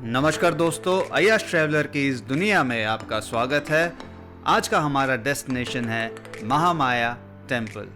नमस्कार दोस्तों, अय्याश ट्रैवलर की इस दुनिया में आपका स्वागत है। आज का हमारा डेस्टिनेशन है महामाया टेम्पल।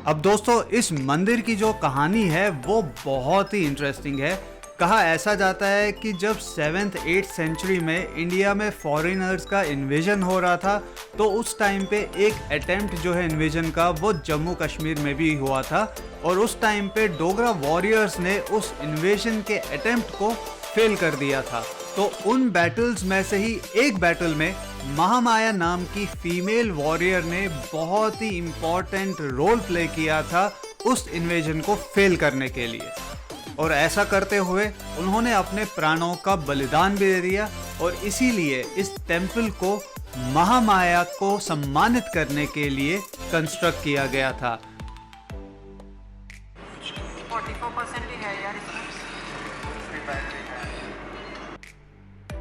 अब दोस्तों, इस मंदिर की जो कहानी है वो बहुत ही इंटरेस्टिंग है। कहा ऐसा जाता है कि जब 7th 8th सेंचुरी में इंडिया में फॉरेनर्स का इन्वेजन हो रहा था, तो उस टाइम पे एक अटेम्प्ट जो है इन्वेजन का वो जम्मू कश्मीर में भी हुआ था। और उस टाइम पे डोगरा वॉरियर्स ने उस इन्वेजन के अटेम्प्ट को फेल कर दिया था। तो उन बैटल्स में से ही एक बैटल में महामाया नाम की फीमेल वॉरियर ने बहुत ही इम्पोर्टेंट रोल प्ले किया था उस इन्वेजन को फेल करने के लिए। और ऐसा करते हुए उन्होंने अपने प्राणों का बलिदान भी दे दिया। और इसीलिए इस टेम्पल को महामाया को सम्मानित करने के लिए कंस्ट्रक्ट किया गया था। 44% ही है यार इसमें।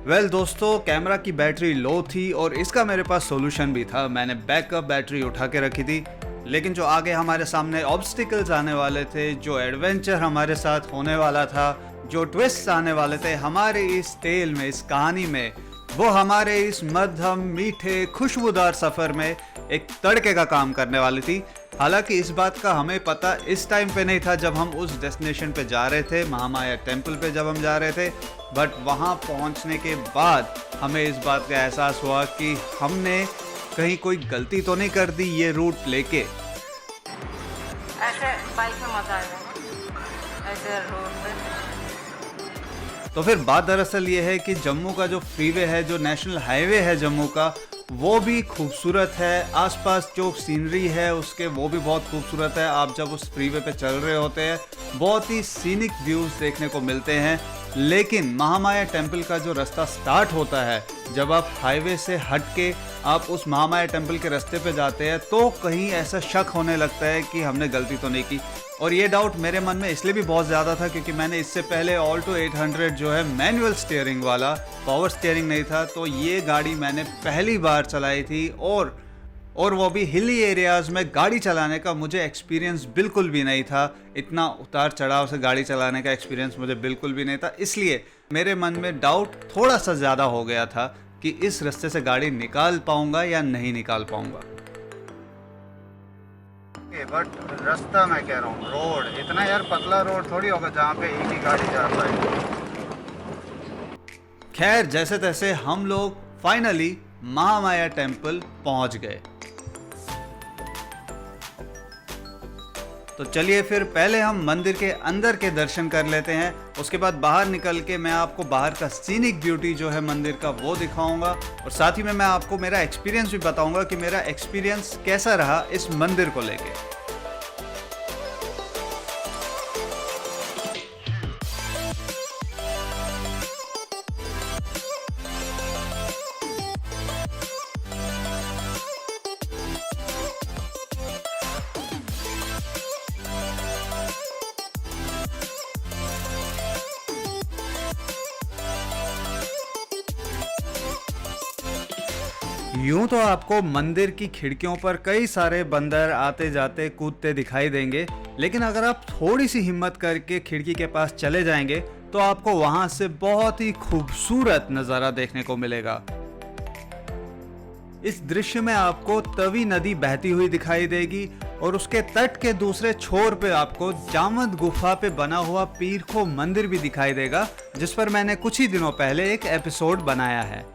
वेल दोस्तों, कैमरा की बैटरी लो थी और इसका मेरे पास सॉल्यूशन भी था। मैंने बैकअप बैटरी उठा के रखी थी, लेकिन जो आगे हमारे सामने ऑब्स्टिकल्स आने वाले थे, जो एडवेंचर हमारे साथ होने वाला था, जो ट्विस्ट आने वाले थे हमारे इस टेल में, इस कहानी में, वो हमारे इस मध्यम मीठे खुशबूदार सफ़र में एक तड़के का काम करने वाली थी। हालांकि इस बात का हमें पता इस टाइम पे नहीं था जब हम उस डेस्टिनेशन पे जा रहे थे, महामाया टेम्पल पे जब हम जा रहे थे। बट वहाँ पहुँचने के बाद हमें इस बात का एहसास हुआ कि हमने कहीं कोई गलती तो नहीं कर दी ये रूट लेके। ऐसे बाइक में मजा आएगा ना, ऐसे रोड पे। तो फिर बात दरअसल ये है कि जम्मू का जो फ्रीवे है, जो नेशनल हाईवे है जम्मू का, वो भी खूबसूरत है। आसपास जो सीनरी है उसके वो भी बहुत खूबसूरत है। आप जब उस फ्रीवे पे चल रहे होते हैं बहुत ही सीनिक व्यूज़ देखने को मिलते हैं। लेकिन महामाया टेम्पल का जो रास्ता स्टार्ट होता है, जब आप हाईवे से हट के आप उस महामाया टेम्पल के रास्ते पे जाते हैं, तो कहीं ऐसा शक होने लगता है कि हमने गलती तो नहीं की। और ये डाउट मेरे मन में इसलिए भी बहुत ज़्यादा था क्योंकि मैंने इससे पहले ऑल्टो 800 जो है मैनुअल स्टीयरिंग वाला, पावर स्टीयरिंग नहीं था, तो ये गाड़ी मैंने पहली बार चलाई थी। और वो भी हिली एरियाज़ में गाड़ी चलाने का मुझे एक्सपीरियंस बिल्कुल भी नहीं था। इतना उतार चढ़ाव से गाड़ी चलाने का एक्सपीरियंस मुझे बिल्कुल भी नहीं था। इसलिए मेरे मन में डाउट थोड़ा सा ज़्यादा हो गया था कि इस रास्ते से गाड़ी निकाल पाऊंगा या नहीं निकाल पाऊंगा। बट रास्ता मैं कह रहा हूँ, रोड इतना यार पतला रोड थोड़ी होगा जहाँ पे एक ही गाड़ी जा पाए। खैर, जैसे तैसे हम लोग फाइनली महामाया टेम्पल पहुंच गए। तो चलिए फिर पहले हम मंदिर के अंदर के दर्शन कर लेते हैं। उसके बाद बाहर निकल के मैं आपको बाहर का सीनिक ब्यूटी जो है मंदिर का वो दिखाऊंगा। और साथ ही में मैं आपको मेरा एक्सपीरियंस भी बताऊंगा कि मेरा एक्सपीरियंस कैसा रहा इस मंदिर को लेके। यूं तो आपको मंदिर की खिड़कियों पर कई सारे बंदर आते जाते कूदते दिखाई देंगे, लेकिन अगर आप थोड़ी सी हिम्मत करके खिड़की के पास चले जाएंगे तो आपको वहां से बहुत ही खूबसूरत नज़ारा देखने को मिलेगा। इस दृश्य में आपको तवी नदी बहती हुई दिखाई देगी और उसके तट के दूसरे छोर पे आपको जामद गुफा पे बना हुआ पीर खो मंदिर भी दिखाई देगा, जिस पर मैंने कुछ ही दिनों पहले एक एपिसोड बनाया है।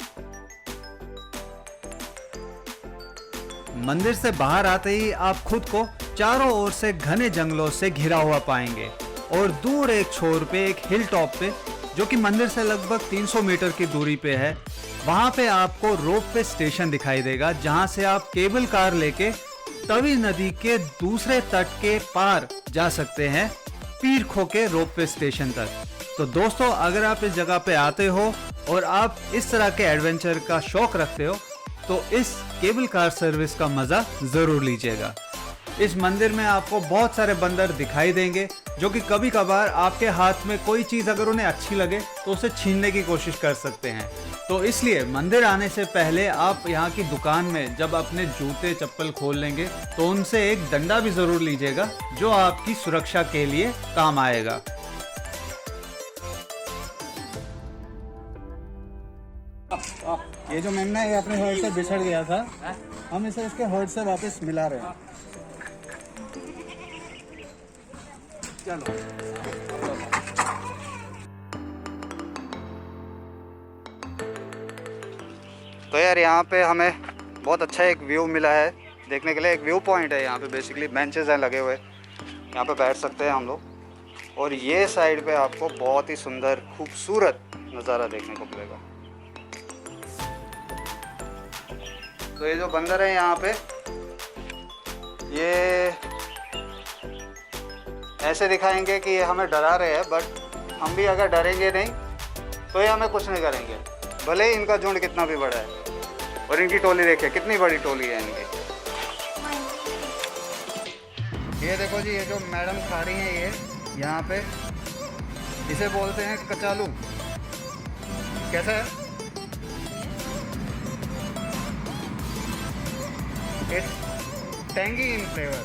मंदिर से बाहर आते ही आप खुद को चारों ओर से घने जंगलों से घिरा हुआ पाएंगे और दूर एक छोर पे एक हिल टॉप पे, जो कि मंदिर से लगभग 300 मीटर की दूरी पे है, वहां पे आपको रोप वे स्टेशन दिखाई देगा, जहां से आप केबल कार लेके तवी नदी के दूसरे तट के पार जा सकते हैं पीर खो के रोप वे स्टेशन तक। तो दोस्तों, अगर आप इस जगह पे आते हो और आप इस तरह के एडवेंचर का शौक रखते हो तो इस केबल कार सर्विस का मजा जरूर लीजिएगा। इस मंदिर में आपको बहुत सारे बंदर दिखाई देंगे जो कि कभी कभार आपके हाथ में कोई चीज़ अगर उन्हें अच्छी लगे तो उसे छीनने की कोशिश कर सकते हैं। तो इसलिए मंदिर आने से पहले आप यहाँ की दुकान में जब अपने जूते चप्पल खोल लेंगे तो उनसे एक डंडा भी ज़रूर लीजिएगा जो आपकी सुरक्षा के लिए काम आएगा। ये जो मेमना है ये अपने हर्ड से बिछड़ गया था, हम इसे इसके हर्ड से वापस मिला रहे हैं। चलो तो यार यहाँ पे हमें बहुत अच्छा एक व्यू मिला है देखने के लिए। एक व्यू पॉइंट है यहाँ पे, बेसिकली बेंचेस हैं लगे हुए, यहाँ पे बैठ सकते हैं हम लोग। और ये साइड पे आपको बहुत ही सुंदर खूबसूरत नज़ारा देखने को मिलेगा। तो ये जो बंदर है यहाँ पे, ये ऐसे दिखाएंगे कि ये हमें डरा रहे हैं, बट हम भी अगर डरेंगे नहीं तो ये हमें कुछ नहीं करेंगे, भले ही इनका झुंड कितना भी बड़ा है। और इनकी टोली देखिए कितनी बड़ी टोली है इनकी। ये देखो जी, ये जो मैडम खा रही हैं ये यहाँ पे, इसे बोलते हैं कचालू। कैसा है? It's tangy in flavour.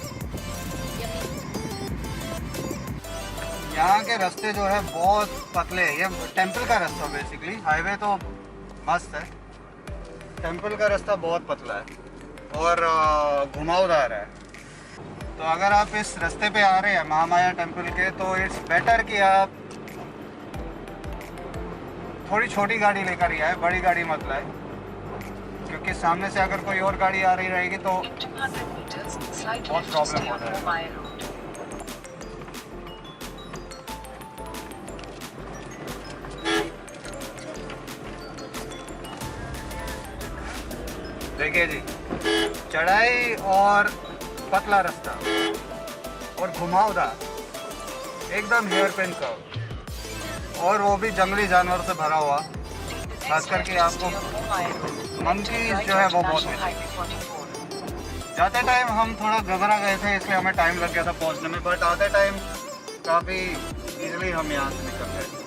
यहाँ के रास्ते जो है बहुत पतले हैं। ये टेंपल का रास्ता बेसिकली, हाईवे तो मस्त है, टेंपल का रास्ता बहुत पतला है और घुमावदार है। तो अगर आप इस रास्ते पे आ रहे हैं महामाया टेंपल के, तो इट्स बेटर कि आप थोड़ी छोटी गाड़ी लेकर ही आए, बड़ी गाड़ी मत लाए, क्योंकि सामने से अगर कोई और गाड़ी आ रही रहेगी तो बहुत प्रॉब्लम हो रहा है। देखिए जी, चढ़ाई और पतला रास्ता और घुमावदार, एकदम हेयर पिन कर्व, और वो भी जंगली जानवर से भरा हुआ। खास करके आपको मंकीज जो है वो बहुत मिलेंगे। जाते टाइम हम थोड़ा घबरा गए थे, इसलिए हमें टाइम लग गया था पहुंचने में, बट आते टाइम काफ़ी इजीली हम यहाँ से निकल गए।